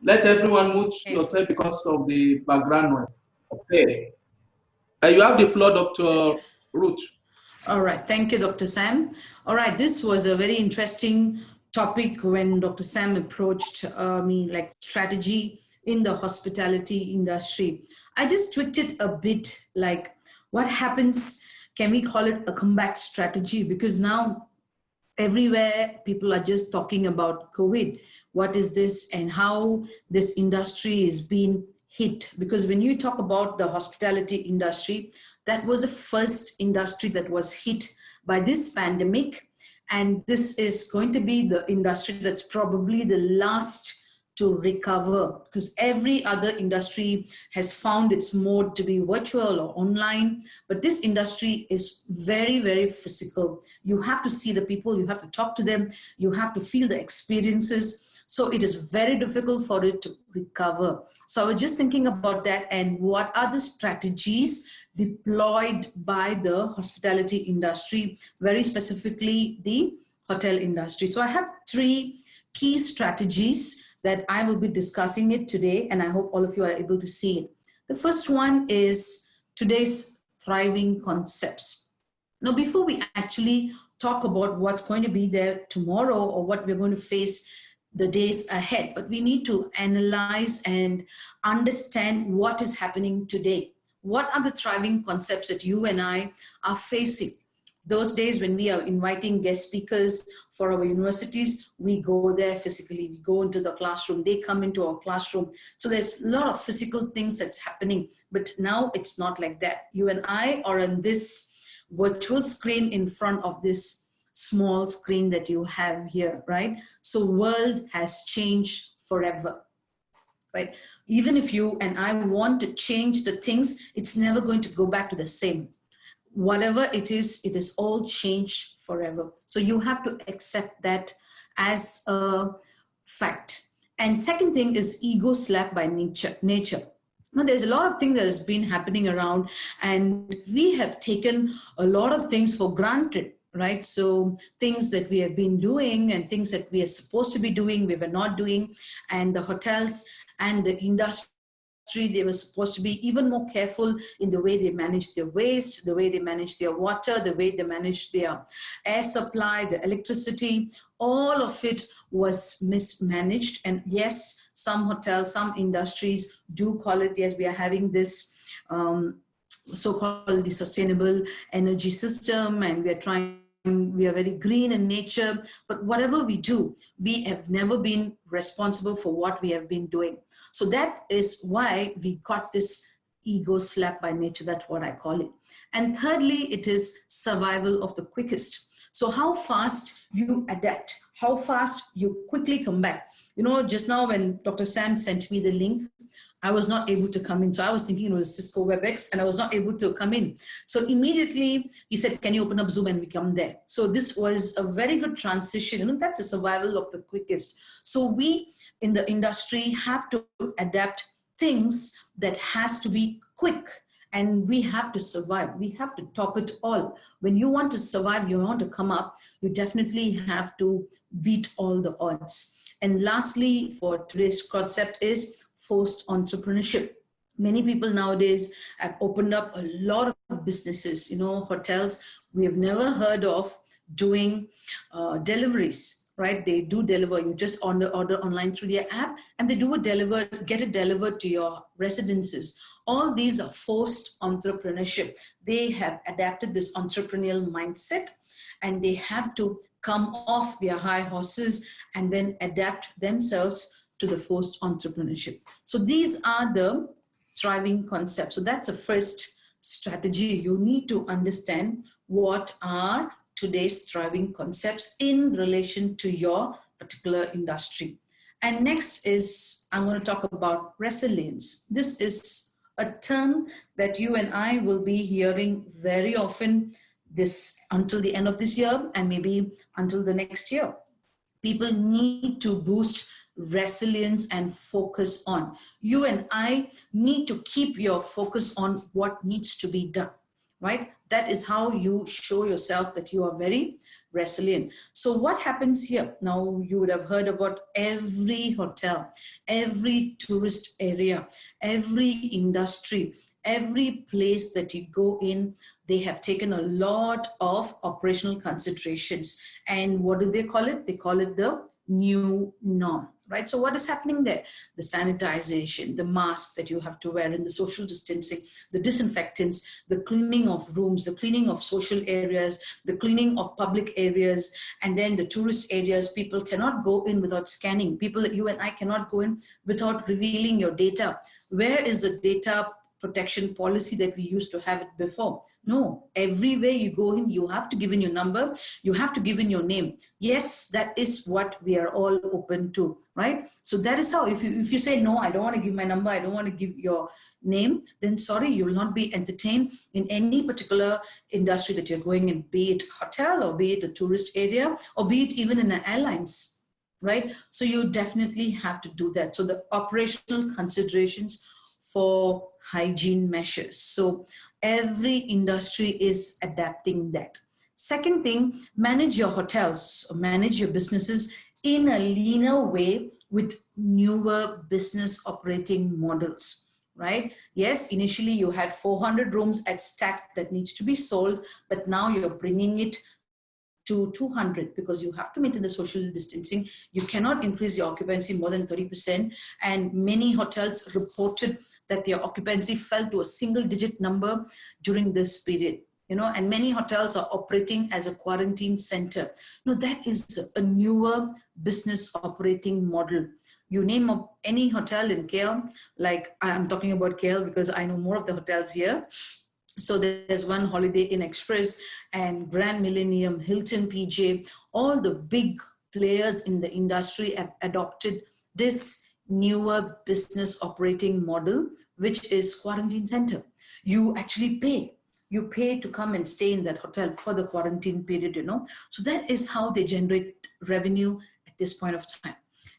Let everyone mute Okay. yourself because of the background noise. Okay. You have the floor, Dr. Ruth. All right. Thank you, Dr. Sam. All right. This was a very interesting topic when Dr. Sam approached me, like strategy in the hospitality industry. I just tweaked it a bit, like what happens, can we call it a comeback strategy? Because now everywhere people are just talking about COVID. What is this and how this industry is being hit? Because when you talk about the hospitality industry, that was the first industry that was hit by this pandemic. And this is going to be the industry that's probably the last to recover, because every other industry has found its mode to be virtual or online, but this industry is very, very physical. You have to see the people, you have to talk to them, you have to feel the experiences. So it is very difficult for it to recover. So I was just thinking about that and what are the strategies deployed by the hospitality industry, very specifically the hotel industry. So I have three key strategies that I will be discussing it today, and I hope all of you are able to see it. The first one is today's thriving concepts. Now, before we actually talk about what's going to be there tomorrow or what we're going to face the days ahead, but we need to analyze and understand what is happening today. What are the thriving concepts that you and I are facing? Those days when we are inviting guest speakers for our universities, we go there physically, we go into the classroom, they come into our classroom. So there's a lot of physical things that's happening, but now it's not like that. You and I are on this virtual screen in front of this small screen that you have here, right? So world has changed forever, right? Even if you and I want to change the things, it's never going to go back to the same. Whatever it is all changed forever. So you have to accept that as a fact. And second thing is ego slap by nature. Now, there's a lot of things that has been happening around, and we have taken a lot of things for granted, right? So things that we have been doing and things that we are supposed to be doing, we were not doing. And the hotels and the industry, they were supposed to be even more careful in the way they manage their waste, the way they manage their water, the way they manage their air supply, the electricity. All of it was mismanaged. And yes, some hotels, some industries do call it, yes, we are having this so-called the sustainable energy system, and we are very green in nature. But whatever we do, we have never been responsible for what we have been doing. So that is why we got this ego slap by nature. That's what I call it. And thirdly, it is survival of the quickest. So how fast you adapt, how fast you quickly come back. You know, just now when Dr. Sam sent me the link, I was not able to come in. So I was thinking it was Cisco WebEx and I was not able to come in. So immediately he said, can you open up Zoom, and we come there. So this was a very good transition. You know, that's a survival of the quickest. So we in the industry have to adapt things that has to be quick, and we have to survive. We have to top it all. When you want to survive, you want to come up, you definitely have to beat all the odds. And lastly, for today's concept is forced entrepreneurship. Many people nowadays have opened up a lot of businesses, you know, hotels we have never heard of doing deliveries, right? They do deliver. You just order online through their app, and they do get it delivered to your residences. All these are forced entrepreneurship. They have adapted this entrepreneurial mindset, and they have to come off their high horses and then adapt themselves to the forced entrepreneurship. So these are the thriving concepts. So that's the first strategy. You need to understand what are today's thriving concepts in relation to your particular industry. And next is, I'm going to talk about resilience. This is a term that you and I will be hearing very often this until the end of this year and maybe until the next year. People need to boost resilience and focus on. You and I need to keep your focus on what needs to be done, right? That is how you show yourself that you are very resilient. So what happens here? Now, you would have heard about every hotel, every tourist area, every industry, every place that you go in, they have taken a lot of operational considerations. And what do they call it? They call it the new norm, right? So what is happening there? The sanitization, the mask that you have to wear, and the social distancing, the disinfectants, the cleaning of rooms, the cleaning of social areas, the cleaning of public areas, and then the tourist areas. People cannot go in without scanning. People, you and I cannot go in without revealing your data. Where is the data protection policy that we used to have it before? No, everywhere you go in, you have to give in your number, you have to give in your name. Yes, that is what we are all open to, right? So that is how, if you say, no, I don't want to give my number, I don't want to give your name, then sorry, you will not be entertained in any particular industry that you're going in, be it hotel or be it a tourist area or be it even in the airlines, right? So you definitely have to do that. So the operational considerations for hygiene measures. So every industry is adapting that. Second thing, manage your hotels, manage your businesses in a leaner way with newer business operating models, right? Yes, initially you had 400 rooms at stack that needs to be sold, but now you're bringing it to 200 because you have to maintain the social distancing. You cannot increase your occupancy more than 30%. And many hotels reported that their occupancy fell to a single-digit number during this period. And many hotels are operating as a quarantine center. No, that is a newer business operating model. You name any hotel in KL, like I'm talking about KL because I know more of the hotels here. So there's one Holiday Inn Express and Grand Millennium, Hilton PJ, all the big players in the industry have adopted this newer business operating model, which is quarantine center. You actually pay. You pay to come and stay in that hotel for the quarantine period, So that is how they generate revenue at this point of time.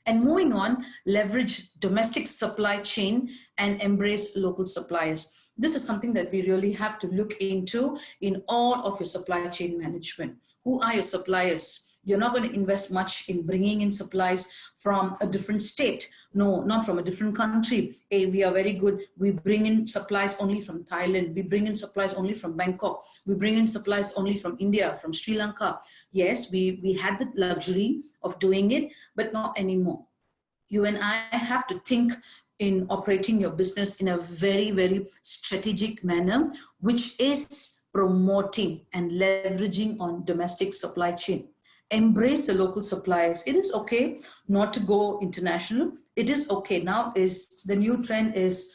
And moving on, leverage domestic supply chain and embrace local suppliers. This is something that we really have to look into in all of your supply chain management. Who are your suppliers? You're not going to invest much in bringing in supplies from a different state. No, not from a different country. Hey, we are very good. We bring in supplies only from Thailand. We bring in supplies only from Bangkok. We bring in supplies only from India, from Sri Lanka. Yes, we had the luxury of doing it, but not anymore. You and I have to think in operating your business in a very, very strategic manner, which is promoting and leveraging on domestic supply chain. Embrace the local suppliers. It is okay not to go international. It is okay. Now the new trend is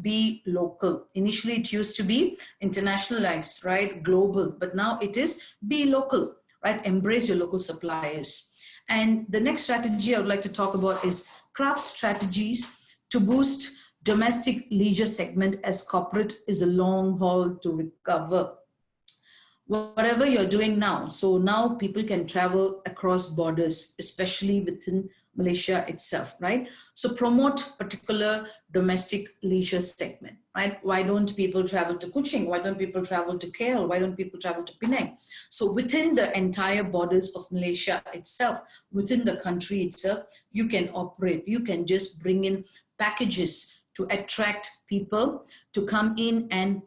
be local. Initially, it used to be internationalized, right? Global, but now it is be local, right? Embrace your local suppliers. And the next strategy I would like to talk about is craft strategies to boost domestic leisure segment as corporate is a long haul to recover. Whatever you're doing now, so now people can travel across borders, especially within Malaysia itself, right? So promote particular domestic leisure segment, right? Why don't people travel to Kuching? Why don't people travel to KL? Why don't people travel to Penang? So within the entire borders of Malaysia itself, within the country itself, you can operate. You can just bring in packages to attract people to come in and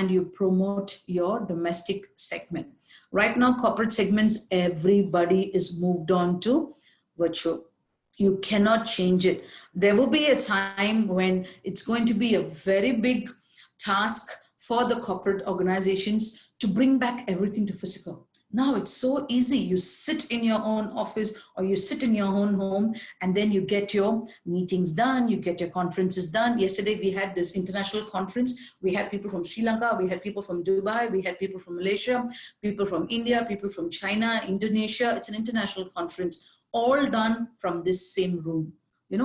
you promote your domestic segment. Right now, corporate segments, everybody is moved on to virtual. You cannot change it. There will be a time when it's going to be a very big task for the corporate organizations to bring back everything to physical. Now it's so easy. You sit in your own office or you sit in your own home and then you get your meetings done, you get your conferences done. Yesterday we had this international conference. We had people from Sri Lanka, we had people from Dubai, we had people from Malaysia, people from India, people from China, Indonesia. It's an international conference, all done from this same room.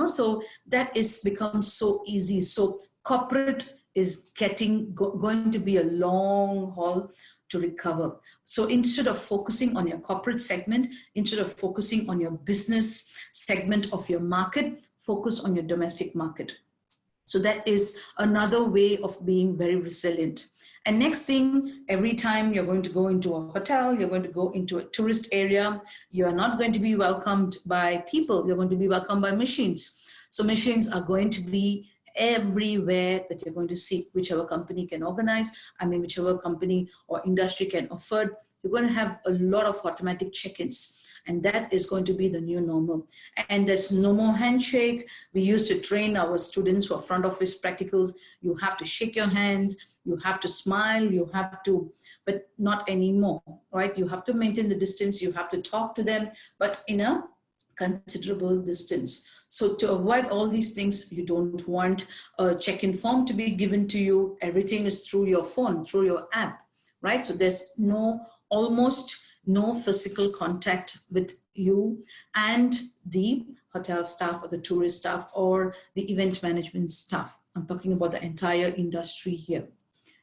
So that is become so easy. So corporate is going to be a long haul to recover. So instead of focusing on your corporate segment, instead of focusing on your business segment of your market, focus on your domestic market. So that is another way of being very resilient. And next thing, every time you're going to go into a hotel, you're going to go into a tourist area, you are not going to be welcomed by people, you're going to be welcomed by machines. So machines are going to be everywhere that you're going to see, whichever company can organize, whichever company or industry can afford, you're going to have a lot of automatic check-ins. And that is going to be the new normal. And there's no more handshake. We used to train our students for front office practicals. You have to shake your hands, you have to smile, you have to, but not anymore, right? You have to maintain the distance, you have to talk to them, but in a considerable distance. So to avoid all these things, you don't want a check-in form to be given to you. Everything is through your phone, through your app, right? So there's almost no physical contact with you and the hotel staff or the tourist staff or the event management staff. I'm talking about the entire industry here.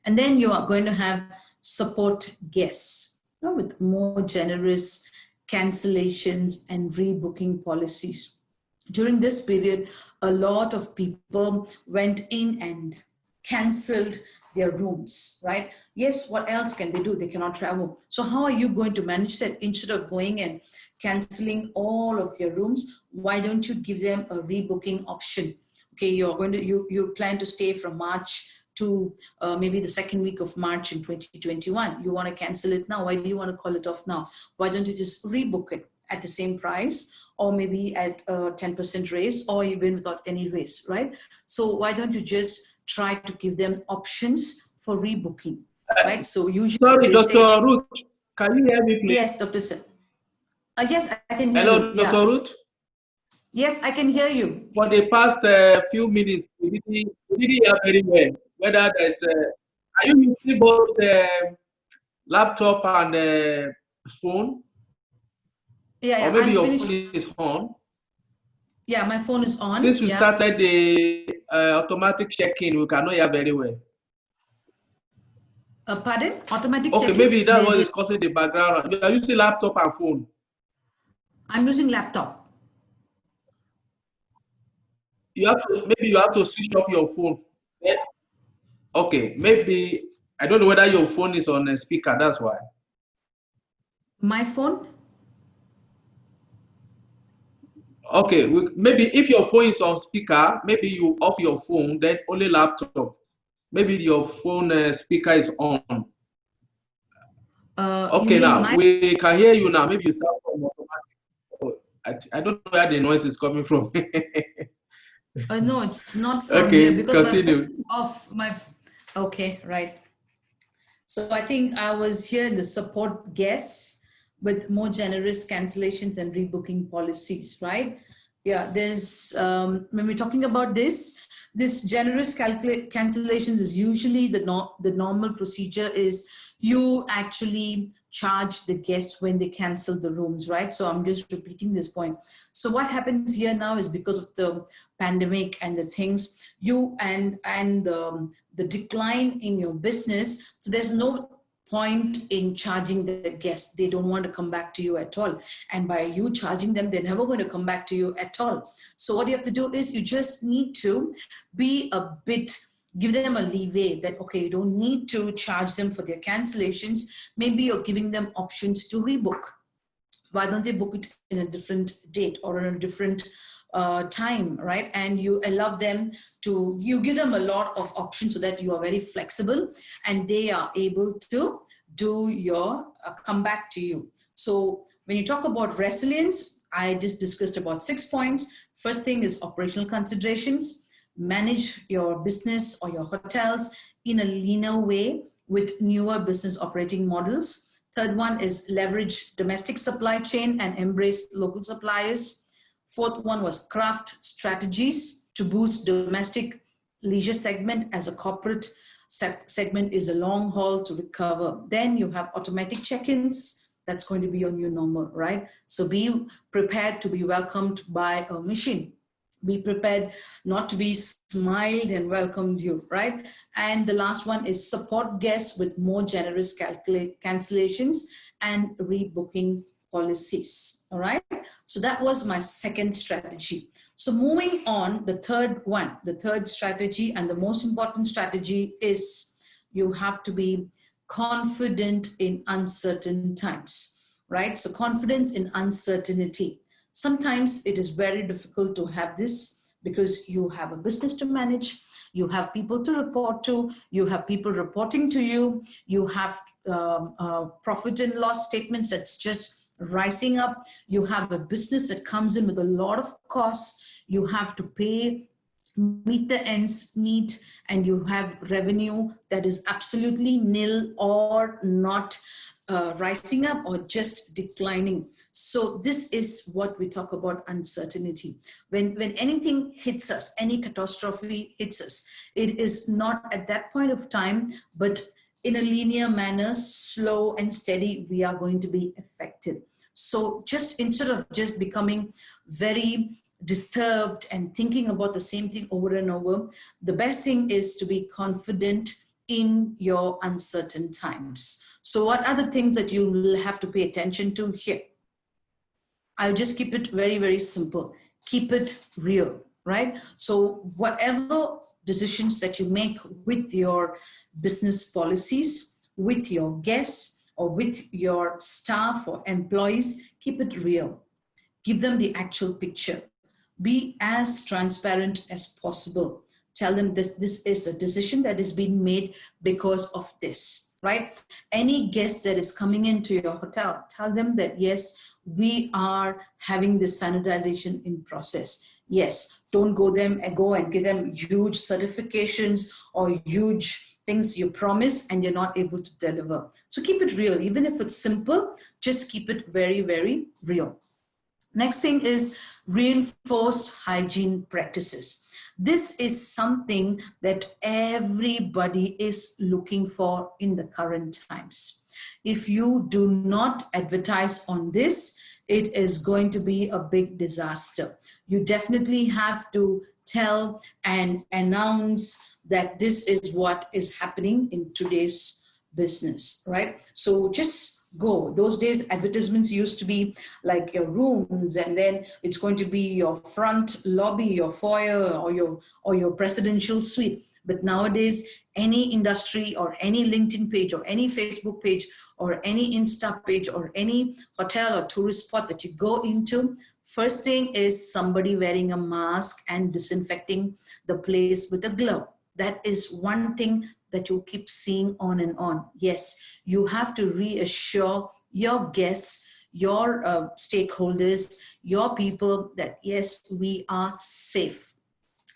And then you are going to have support guests, with more generous cancellations and rebooking policies. During this period, a lot of people went in and canceled their rooms, right? Yes, what else can they do? They cannot travel. So how are you going to manage that? Instead of going and canceling all of their rooms, why don't you give them a rebooking option? Okay, you plan to stay from March to maybe the second week of March in 2021. You want to cancel it now. Why do you want to call it off now? Why don't you just rebook it at the same price, or maybe at a 10% raise, or even without any raise, right? So why don't you just try to give them options for rebooking, right? So usually, sorry, Dr. Ruth, can you hear me, please? Yes, Dr. Sam. Yes, I can hear Hello, you. Dr. Ruth. Yes, I can hear you. For the past few minutes, we didn't hear very well whether there's. Are you using both laptop and phone? Yeah, or maybe I'm your finished. phone is on. Yeah, my phone is on. Since you started the automatic check-in, we cannot hear very well. Pardon? Automatic okay, check-ins? maybe that's what is causing the background. You are using laptop and phone. I'm using laptop. Maybe you have to switch off your phone. Yeah. Okay, maybe I don't know whether your phone is on a speaker. That's why. My phone? Okay, maybe if your phone is on speaker, maybe you off your phone, then only laptop. Maybe your phone speaker is on. Okay, now we can hear you now. Maybe you start from automatic. I don't know where the noise is coming from. No, it's not from okay, here because continue. my phone is off. Okay, right. So I think I was here in the support guests with more generous cancellations and rebooking policies, right? Yeah, there's, when we're talking about this generous cancellations is usually the normal procedure is you actually charge the guests when they cancel the rooms, right? So I'm just repeating this point. So what happens here now is because of the pandemic and the things, the decline in your business, so there's no point in charging the guests. They don't want to come back to you at all. And by you charging them, they're never going to come back to you at all. So what you have to do is you just need to be give them a leeway that, okay, you don't need to charge them for their cancellations. Maybe you're giving them options to rebook. Why don't they book it in a different date or in a different time, right? And you allow them to, you give them a lot of options so that you are very flexible and they are able to do your come back to you. So when you talk about resilience, I just discussed about 6 points. First thing is operational considerations. Manage your business or your hotels in a leaner way with newer business operating models. Third one is leverage domestic supply chain and embrace local suppliers. Fourth one was craft strategies to boost domestic leisure segment as a corporate segment is a long haul to recover. Then you have automatic check-ins. That's going to be your new normal, right? So be prepared to be welcomed by a machine. Be prepared not to be smiled and welcomed you, right? And the last one is support guests with more generous cancellations and rebooking policies, all right? So that was my second strategy. So moving on, the third strategy and the most important strategy is you have to be confident in uncertain times, right? So confidence in uncertainty. Sometimes it is very difficult to have this because you have a business to manage, you have people to report to, you have people reporting to you, you have profit and loss statements that's just rising up, you have a business that comes in with a lot of costs, you have to pay, meet the ends meet, and you have revenue that is absolutely nil or not rising up or just declining. So this is what we talk about uncertainty. When anything hits us, any catastrophe hits us, it is not at that point of time, but in a linear manner, slow and steady, we are going to be affected. So just instead of just becoming very disturbed and thinking about the same thing over and over, the best thing is to be confident in your uncertain times. So what are the things that you will have to pay attention to here? I'll just keep it very, very simple. Keep it real, right? So whatever decisions that you make with your business policies, with your guests, or with your staff or employees, keep it real. Give them the actual picture. Be as transparent as possible. Tell them this is a decision that is being made because of this, right? Any guest that is coming into your hotel, tell them that, yes, we are having this sanitization in process. Yes, don't go and give them huge certifications or huge things you promise and you're not able to deliver. So keep it real. Even if it's simple, just keep it very, very real. Next thing is reinforced hygiene practices. This is something that everybody is looking for in the current times. If you do not advertise on this, it is going to be a big disaster. You definitely have to tell and announce that this is what is happening in today's business, right? So just go. Those days, advertisements used to be like your rooms, and then it's going to be your front lobby, your foyer, or your presidential suite. But nowadays, any industry or any LinkedIn page or any Facebook page or any Insta page or any hotel or tourist spot that you go into, first thing is somebody wearing a mask and disinfecting the place with a glove. That is one thing that you keep seeing on and on. Yes, you have to reassure your guests, your stakeholders, your people that yes, we are safe.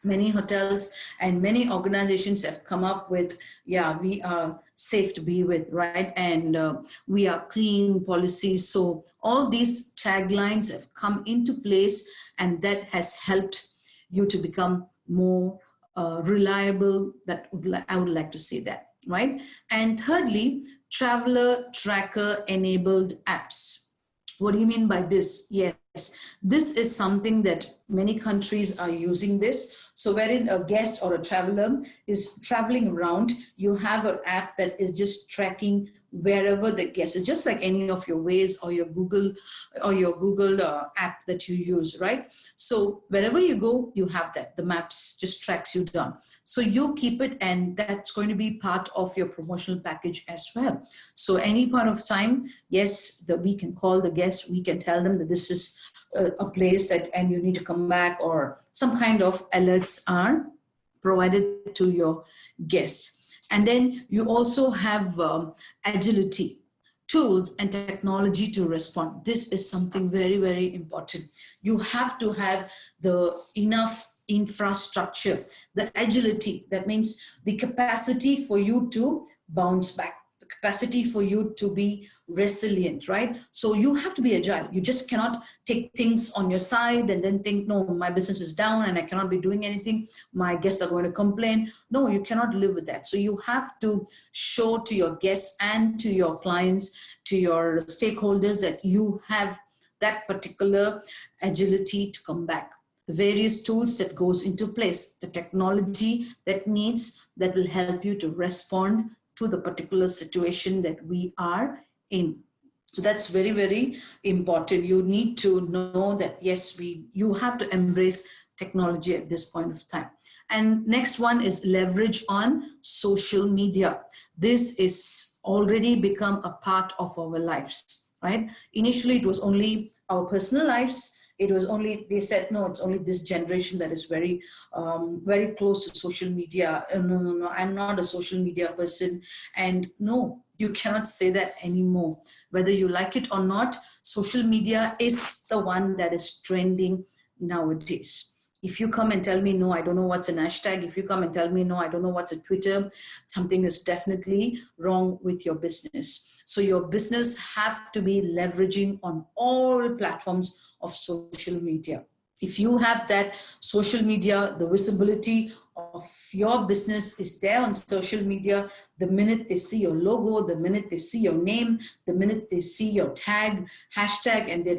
Many hotels and many organizations have come up with, yeah, we are safe to be with, right? And we are clean policies. So all these taglines have come into place, and that has helped you to become more reliable. I would like to say that, right? And thirdly, traveler tracker enabled apps. What do you mean by this? Yes, this is something that many countries are using this. So wherein a guest or a traveler is traveling around, you have an app that is just tracking wherever the guest is, just like any of your Waze or your Google app that you use, right? So wherever you go, you have that. The maps just tracks you down. So you keep it, and that's going to be part of your promotional package as well. So any point of time, yes, we can call the guest, we can tell them that this is a place that and you need to come back, or some kind of alerts are provided to your guests. And then you also have agility, tools and technology to respond. This is something very, very important. You have to have the enough infrastructure, the agility, that means the capacity for you to bounce back, the capacity for you to be resilient, right? So you have to be agile. You just cannot take things on your side and then think, no, my business is down and I cannot be doing anything. My guests are going to complain. No, you cannot live with that. So you have to show to your guests and to your clients, to your stakeholders, that you have that particular agility to come back. The various tools that goes into place, the technology that will help you to respond to the particular situation that we are in. So that's very, very important. You need to know that, yes, you have to embrace technology at this point of time. And next one is leverage on social media. This is already become a part of our lives, right? Initially, it was only our personal lives. It was only, they said, no, it's only this generation that is very, very close to social media. No, I'm not a social media person. And no, you cannot say that anymore. Whether you like it or not, social media is the one that is trending nowadays. If you come and tell me, no, I don't know what's an hashtag. If you come and tell me, no, I don't know what's a Twitter, something is definitely wrong with your business. So your business have to be leveraging on all platforms of social media. If you have that social media, the visibility of your business is there on social media, the minute they see your logo, the minute they see your name, the minute they see your tag, hashtag, and they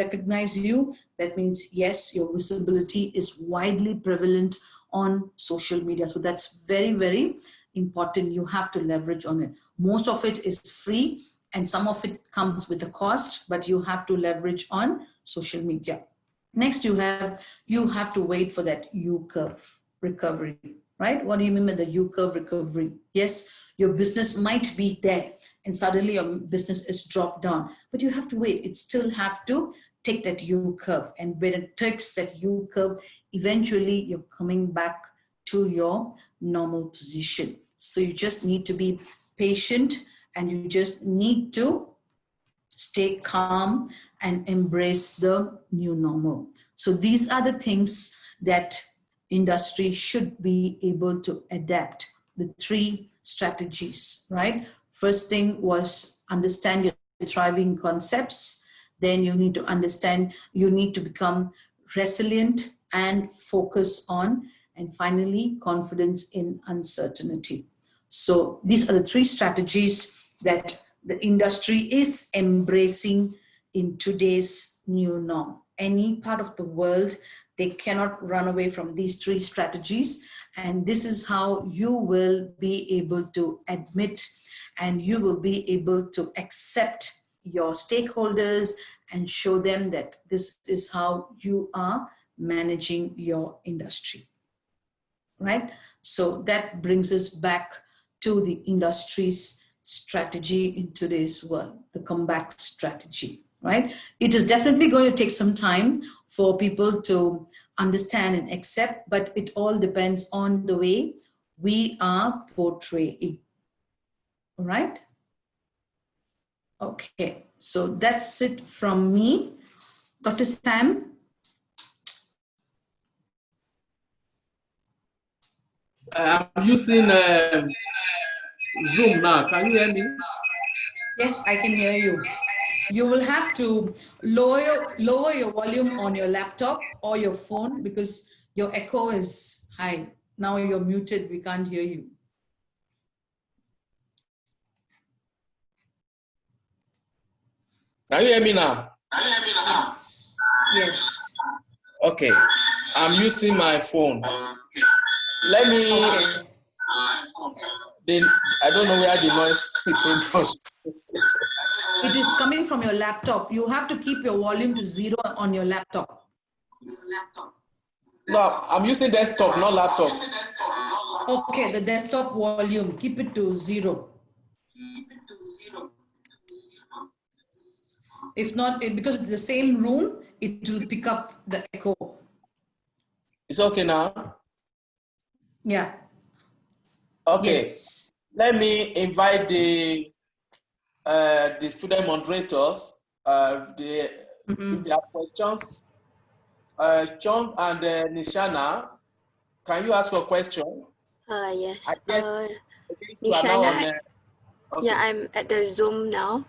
recognize you, that means, yes, your visibility is widely prevalent on social media. So that's very, very important. You have to leverage on it. Most of it is free and some of it comes with a cost, but you have to leverage on social media. Next, you have to wait for that U-curve recovery, right? What do you mean by the U-curve recovery? Yes, your business might be there and suddenly your business is dropped down, but you have to wait. It still have to take that U-curve, and when it takes that U-curve, eventually you're coming back to your normal position. So you just need to be patient and you just need to stay calm and embrace the new normal. So these are the things that industry should be able to adapt. The 3 strategies, right? First thing was understand your thriving concepts. Then you need to understand, you need to become resilient and focus on, and finally, confidence in uncertainty. So these are the 3 strategies that the industry is embracing in today's new norm. Any part of the world, they cannot run away from these 3 strategies. And this is how you will be able to admit and you will be able to accept your stakeholders and show them that this is how you are managing your industry, right? So that brings us back to the industry's strategy in today's world, the comeback strategy, right? It is definitely going to take some time for people to understand and accept, but it all depends on the way we are portraying, all right? Okay, so that's it from me. Dr. Sam? I'm using Zoom now. Can you hear me? Yes, I can hear you. You will have to lower your volume on your laptop or your phone because your echo is high. Now you're muted, we can't hear you. Can you hear me now? Yes. Yes. Okay. I'm using my phone. Let me. Okay. I don't know where the noise is from. It is coming from your laptop. You have to keep your volume to 0 on your laptop. No, I'm using desktop, not laptop. Okay, the desktop volume, keep it to 0. If not, because it's the same room, it will pick up the echo. It's okay now? Yeah. Okay. Yes. Let me invite the student moderators. If they have questions. John and Nishana, can you ask a question? Yes. I guess you are Nishana, now on, okay. yeah, I'm at the Zoom now.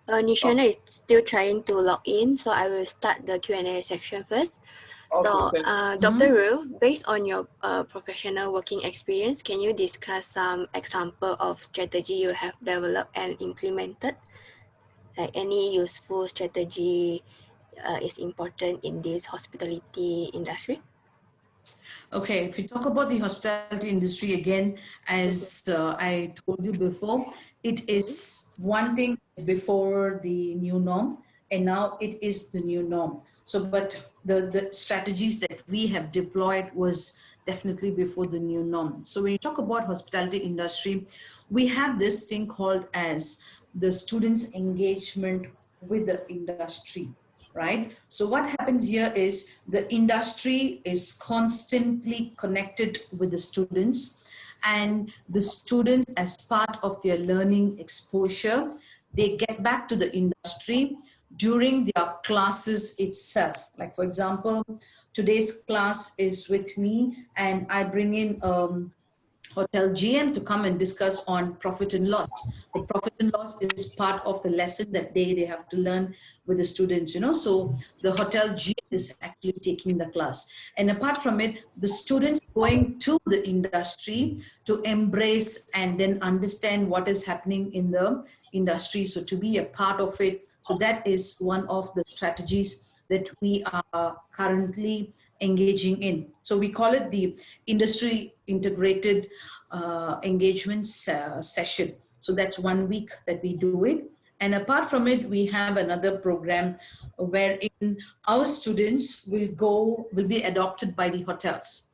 Nishana is still trying to log in, so I will start the Q&A section first. Okay, So, thank Dr. Ruth, based on your professional working experience, can you discuss some example of strategy you have developed and implemented? Like any useful strategy is important in this hospitality industry? Okay, if you talk about the hospitality industry again, as I told you before, it is one thing before the new norm, and now it is the new norm. So, but the strategies that we have deployed was definitely before the new norm. So when you talk about hospitality industry, we have this thing called as the students' engagement with the industry, right? So what happens here is the industry is constantly connected with the students, and the students, as part of their learning exposure, they get back to the industry during their classes itself. Like for example, today's class is with me and I bring in hotel GM to come and discuss on profit and loss. The profit and loss is part of the lesson that they have to learn with the students, you know. So the hotel GM is actually taking the class. And apart from it, the students going to the industry to embrace and then understand what is happening in the industry. So to be a part of it. So that is one of the strategies that we are currently engaging in. So we call it the industry integrated engagement session. So that's 1 week that we do it. And apart from it, we have another program wherein our students will be adopted by the hotels,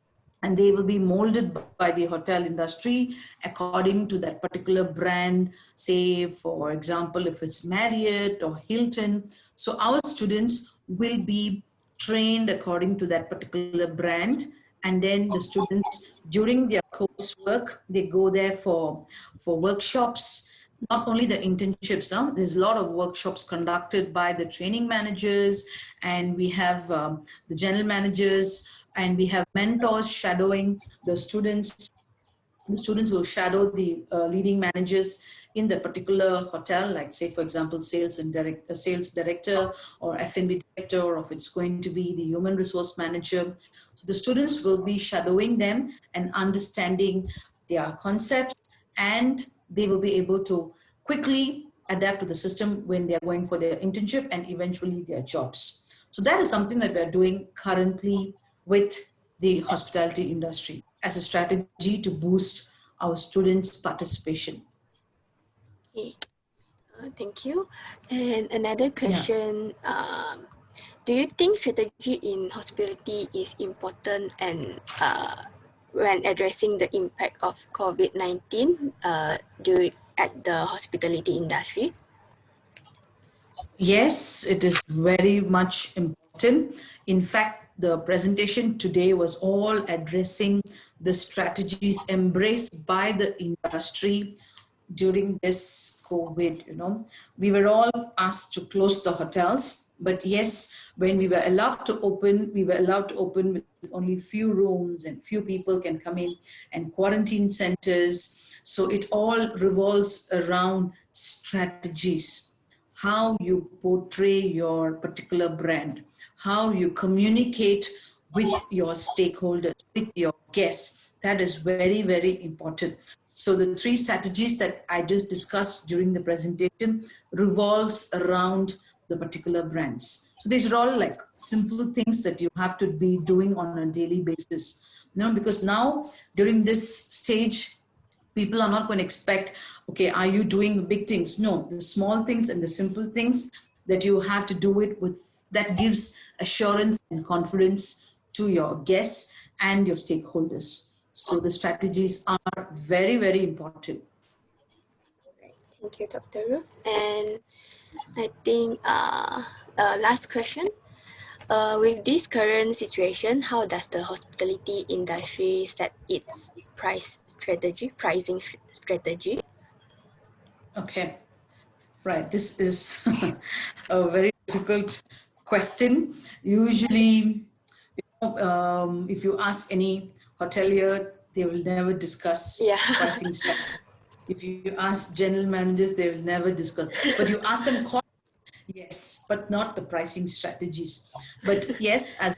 and they will be molded by the hotel industry according to that particular brand. Say, for example, if it's Marriott or Hilton. So our students will be trained according to that particular brand. And then the students, during their coursework, they go there for workshops. Not only the internships, there's a lot of workshops conducted by the training managers, and we have the general managers, and we have mentors shadowing the students. The students will shadow the leading managers in the particular hotel, like say, for example, sales director or F&B director, or if it's going to be the human resource manager. So the students will be shadowing them and understanding their concepts, and they will be able to quickly adapt to the system when they're going for their internship and eventually their jobs. So that is something that we're doing currently with the hospitality industry as a strategy to boost our students' participation. Okay. Thank you. And another question, do you think strategy in hospitality is important and when addressing the impact of COVID-19 at the hospitality industry? Yes, it is very much important. In fact, the presentation today was all addressing the strategies embraced by the industry during this COVID. You know, we were all asked to close the hotels, but yes, when we were allowed to open, we were allowed to open with only few rooms and few people can come in, and quarantine centers. So it all revolves around strategies, how you portray your particular brand, how you communicate with your stakeholders, with your guests. That is very, very important. So the 3 strategies that I just discussed during the presentation revolves around the particular brands. So these are all like simple things that you have to be doing on a daily basis. You know, because now during this stage, people are not going to expect, okay, are you doing big things? No, the small things and the simple things that you have to do it with, that gives assurance and confidence to your guests and your stakeholders. So the strategies are very, very important. Thank you, Dr. Ruth. And I think last question. With this current situation, how does the hospitality industry set its pricing strategy? Okay, right. This is a very difficult question. Usually, if you ask any hotelier, they will never discuss pricing strategy. If you ask general managers, they will never discuss. But you ask them, yes, but not the pricing strategies. But yes, as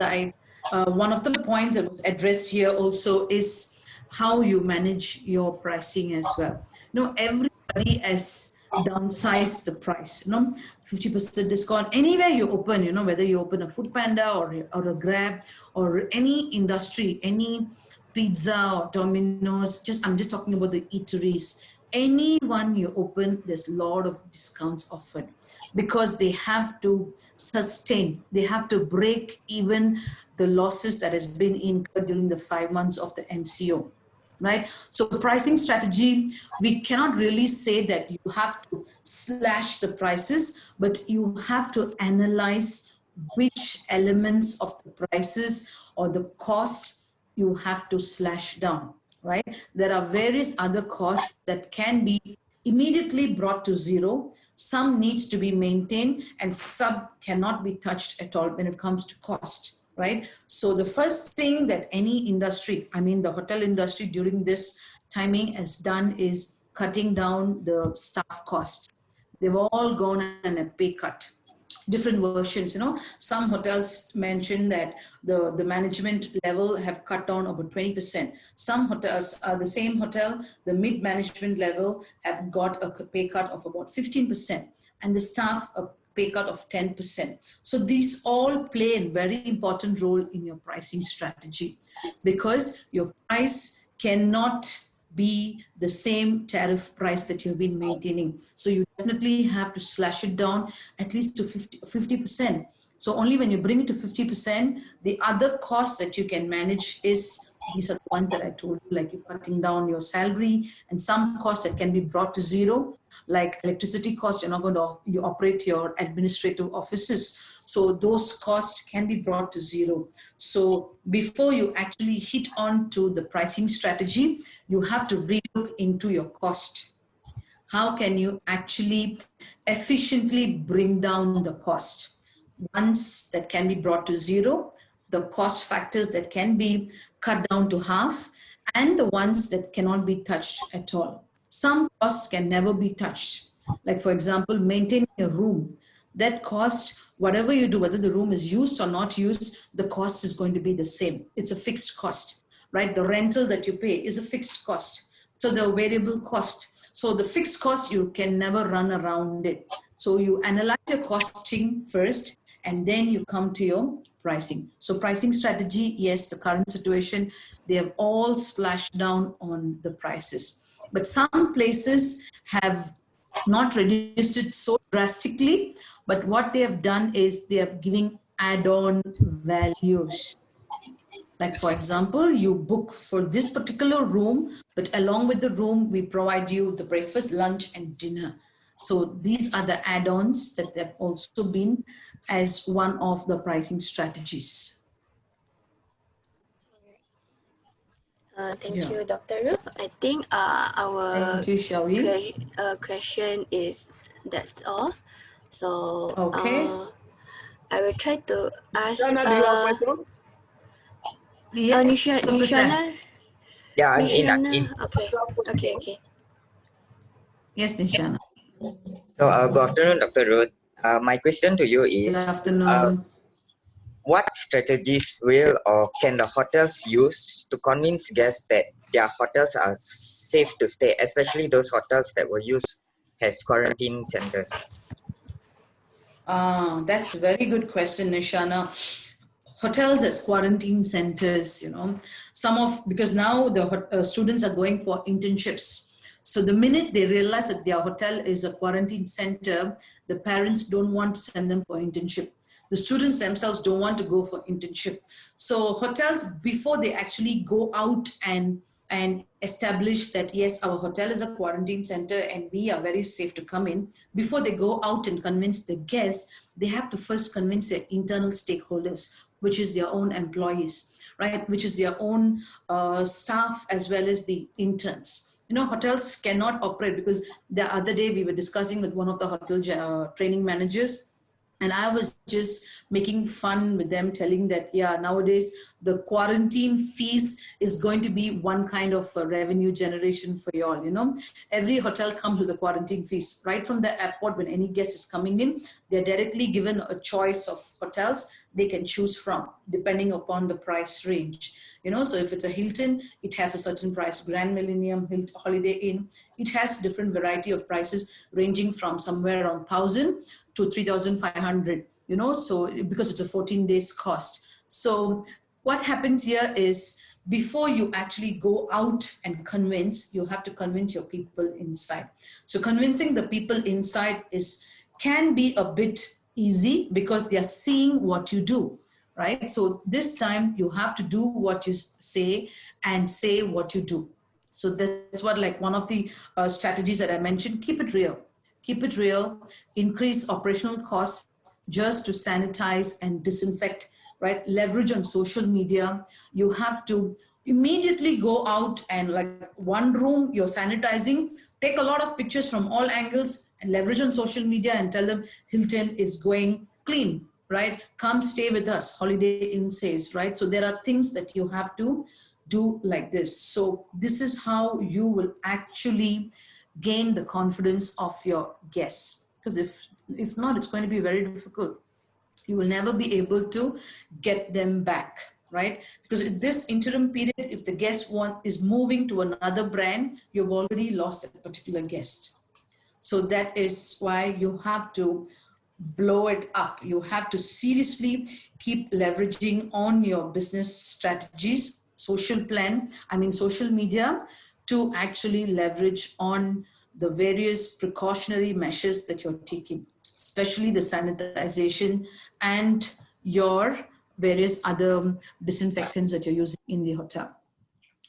one of the points that was addressed here also is how you manage your pricing as well. You know, everybody has downsized the price, you know, 50% discount anywhere you open, you know, whether you open a Food Panda or a Grab or any industry, any pizza or Domino's, I'm just talking about the eateries. anyone you open, there's a lot of discounts offered because they have to sustain, they have to break even the losses that has been incurred during the 5 months of the MCO. Right? So pricing strategy, we cannot really say that you have to slash the prices, but you have to analyze which elements of the prices or the cost you have to slash down, right? There are various other costs that can be immediately brought to zero. Some needs to be maintained and some cannot be touched at all when it comes to cost, right? So the first thing that any industry, I mean the hotel industry during this timing has done is cutting down the staff costs. They've all gone on a pay cut. Different versions, you know, some hotels mention that the management level have cut down over 20%. Some hotels, the same hotel, the mid management level have got a pay cut of about 15%, and the staff a pay cut of 10%. So these all play a very important role in your pricing strategy, because your price cannot be the same tariff price that you've been maintaining. So you definitely have to slash it down at least to 50%. So only when you bring it to 50%, the other costs that you can manage is, these are the ones that I told you, like you're cutting down your salary, and some costs that can be brought to zero, like electricity costs. You're not going to you operate your administrative offices. So those costs can be brought to zero. So before you actually hit on to the pricing strategy, you have to relook into your cost. How can you actually efficiently bring down the cost? Ones that can be brought to zero, the cost factors that can be cut down to half, and the ones that cannot be touched at all. Some costs can never be touched. Like for example, maintaining a room. That cost, whatever you do, whether the room is used or not used, the cost is going to be the same. It's a fixed cost, right? The rental that you pay is a fixed cost. So the variable cost. So the fixed cost, you can never run around it. So you analyze your costing first, and then you come to your pricing. So pricing strategy, yes, the current situation, they have all slashed down on the prices. But some places have not reduced it so drastically, but what they have done is they are giving add-on values. Like for example, you book for this particular room, but along with the room, we provide you the breakfast, lunch, and dinner. So these are the add-ons that have also been as one of the pricing strategies. Thank you, Dr. Ruth. I think our Thank you, question is that's all. So okay. I will try to ask. Nishana, do you have a question? Yes, Nishana. Yeah, I'm Nishana. in. Okay. Yes, Nishana. So, good afternoon, Dr. Ruth. My question to you is, Good afternoon. what strategies will or can the hotels use to convince guests that their hotels are safe to stay, especially those hotels that were used as quarantine centers? That's a very good question, Nishana. Hotels as quarantine centers, you know, because now the students are going for internships. So the minute they realize that their hotel is a quarantine center, the parents don't want to send them for internship. The students themselves don't want to go for internship. So hotels, before they actually go out and establish that, yes, our hotel is a quarantine center and we are very safe to come in, before they go out and convince the guests, they have to first convince their internal stakeholders, which is their own employees, right? Which is their own staff as well as the interns. You know, hotels cannot operate, because the other day we were discussing with one of the hotel training managers, and I was just making fun with them, telling that, yeah, nowadays the quarantine fees is going to be one kind of a revenue generation for you all, you know. Every hotel comes with a quarantine fees. Right from the airport, when any guest is coming in, they're directly given a choice of hotels they can choose from, depending upon the price range. You know, so if it's a Hilton, it has a certain price. Grand Millennium, Hilton, Holiday Inn, it has different variety of prices ranging from somewhere around 1,000 to 3,500, you know, so because it's a 14 days cost. So what happens here is before you actually go out and convince, you have to convince your people inside. So convincing the people inside can be a bit easy because they are seeing what you do, right? So this time you have to do what you say and say what you do. So that's what, like, one of the strategies that I mentioned. Keep it real. Keep it real. Increase operational costs just to sanitize and disinfect, right? Leverage on social media. You have to immediately go out and, like, one room you're sanitizing, take a lot of pictures from all angles and leverage on social media and tell them Hilton is going clean, right? Come stay with us, Holiday Inn says, right? So there are things that you have to do like this. So this is how you will actually gain the confidence of your guests. Because if not, it's going to be very difficult. You will never be able to get them back, right? Because in this interim period, if the guest is moving to another brand, you've already lost a particular guest. So that is why you have to blow it up. You have to seriously keep leveraging on your business strategies, social media, to actually leverage on the various precautionary measures that you're taking, especially the sanitization and your various other disinfectants that you're using in the hotel.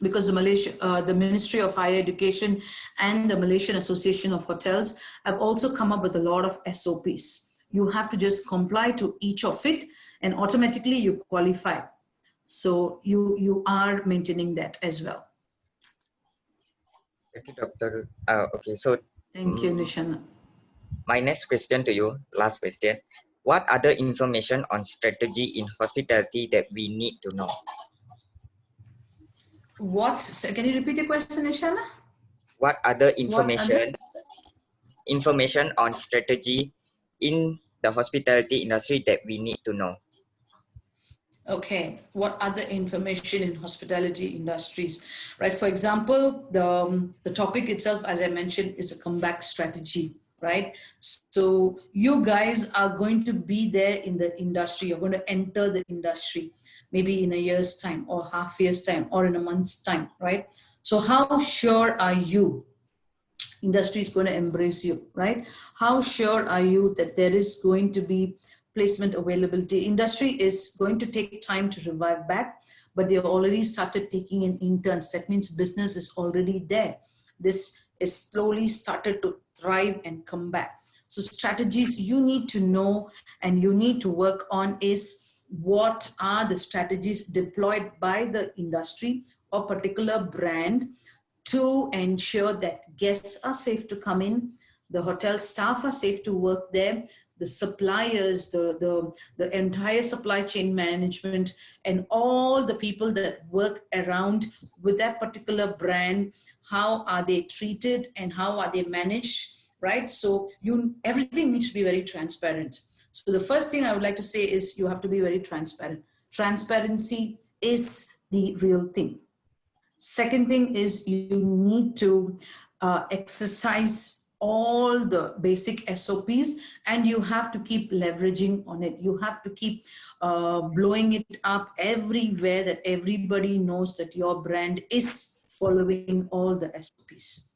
Because the Ministry of Higher Education and the Malaysian Association of Hotels have also come up with a lot of SOPs. You have to just comply to each of it and automatically you qualify. So you are maintaining that as well. Thank you, Dr. Okay, so Thank you, Nishana. my next question to you, last question. What other information on strategy in hospitality that we need to know? What? So can you repeat your question, Nishana? What other information on strategy in the hospitality industry that we need to know? Okay, what other information in hospitality industries, right? For example, the topic itself, as I mentioned, is a comeback strategy, right? So you guys are going to be there in the industry. You're going to enter the industry maybe in a year's time or half year's time or in a month's time, right? So how sure are you industry is going to embrace you, right? How sure are you that there is going to be placement availability? Industry is going to take time to revive back, but they've already started taking in interns. That means business is already there. This is slowly started to thrive and come back. So strategies you need to know and you need to work on is what are the strategies deployed by the industry or particular brand to ensure that guests are safe to come in, the hotel staff are safe to work there, the suppliers, the entire supply chain management, and all the people that work around with that particular brand, how are they treated and how are they managed, right? So everything needs to be very transparent. So the first thing I would like to say is you have to be very transparent. Transparency is the real thing. Second thing is you need to exercise all the basic SOPs and you have to keep leveraging on it. You have to keep blowing it up everywhere that everybody knows that your brand is following all the SOPs.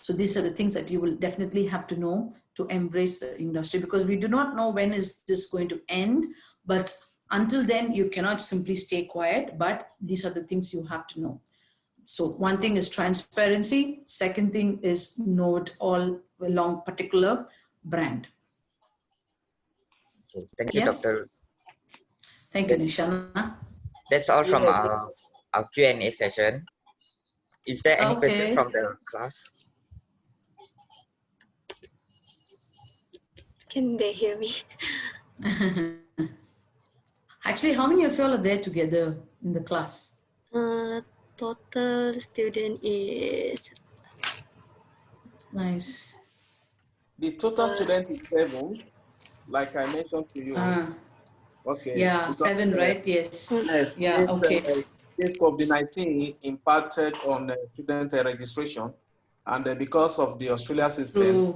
So these are the things that you will definitely have to know to embrace the industry, because we do not know when is this going to end, but until then you cannot simply stay quiet, but these are the things you have to know. So one thing is transparency. Second thing is know it all along particular brand. Okay, thank you, Dr. Thank you, Nishana. That's all from our Q&A session. Is there any question from the class? Can they hear me? Actually, how many of you all are there together in the class? Total student is... Nice. The total student is 7, like I mentioned to you. Okay. Yeah, because, 7, right? Yes. Yeah, okay. This COVID-19 impacted on student registration, and because of the Australia system,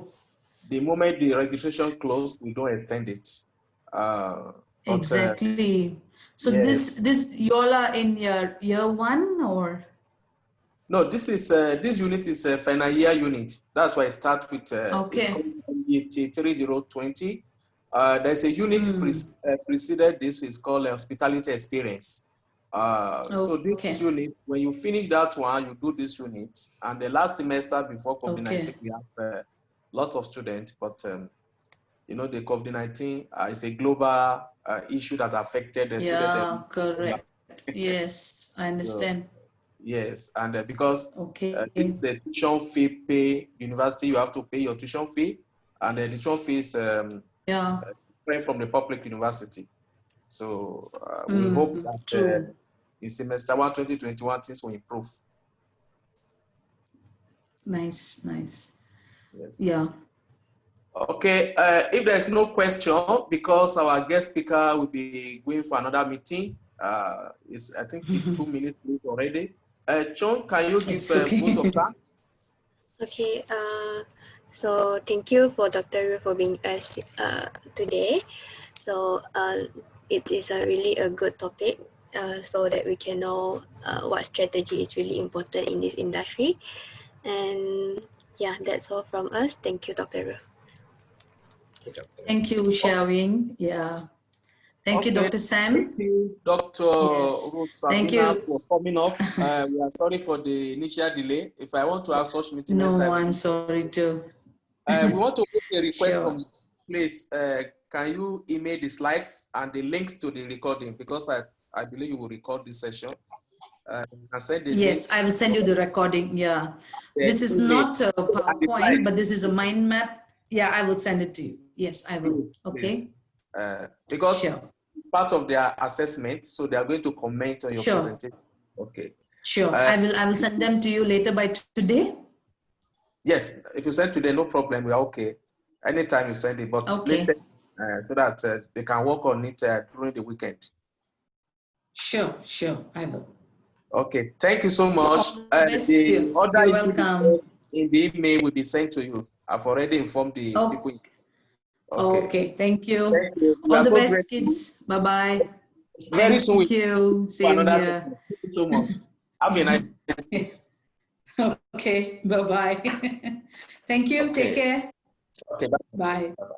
the moment the registration closed, we don't extend it. Exactly. So yes. this you all are in your year 1 or? No, this is this unit is a final year unit. That's why I start with it's Okay. called 3020. There's a unit preceded this is called hospitality experience. So this Okay. unit, when you finish that one, you do this unit. And the last semester before COVID-19, Okay. we have lots of students, but you know, the COVID-19 is a global issue that affected the Yeah, student. correct. Yes, I So, understand. yes, and because Okay. this is a tuition fee pay university, you have to pay your tuition fee, and the tuition fee is Yeah. different from the public university. So we hope that True. in semester 1, 2021, things will improve. Nice, nice. Yes. Yeah. Okay, if there's no question, because our guest speaker will be going for another meeting, I think it's 2 minutes late already. Chong, can you give It's a vote of okay. thanks? Okay, so thank you for Dr. Ruth for being us today. So it is really a good topic so that we can know what strategy is really important in this industry. And yeah, that's all from us. Thank you, Dr. Ruth. Okay, Dr. Thank you, Xiaoying. Yeah. Thank you, Okay, Dr. thank Sam. you, Dr. Yes. Ruth Thank Sabina, you. for coming up. We are sorry for the initial delay. If I want to have such meeting next No, time, I'm sorry too. we want to make a request from Sure. you. Please, can you email the slides and the links to the recording? Because I believe you will record this session. And send the Yes, link, I will send you the recording. Yeah. the This is email, not a and the PowerPoint, slides. but this is a mind map. Yeah, I will send it to you. Yes, I will. Please. Okay. Because Sure. it's part of their assessment, so they are going to comment on your Sure. presentation. Okay. Sure. Uh, I will send them to you later by today. Yes, if you send today, no problem. We are okay. Anytime you send it, but Okay. later, so that they can work on it during the weekend. Sure. Sure. I will. Okay, thank you so much. All the best. The other You're issue welcome. details in the email will be sent to you. I've already informed the Oh, people. Okay, okay. Thank you. thank you. We All are the so best, grateful. kids. Bye-bye. Very soon we Thank you. for Same another here. session. Thank you so much. Have a nice day. Okay. Bye-bye. Thank you. Take Okay. care. Okay. Bye. Bye. Bye.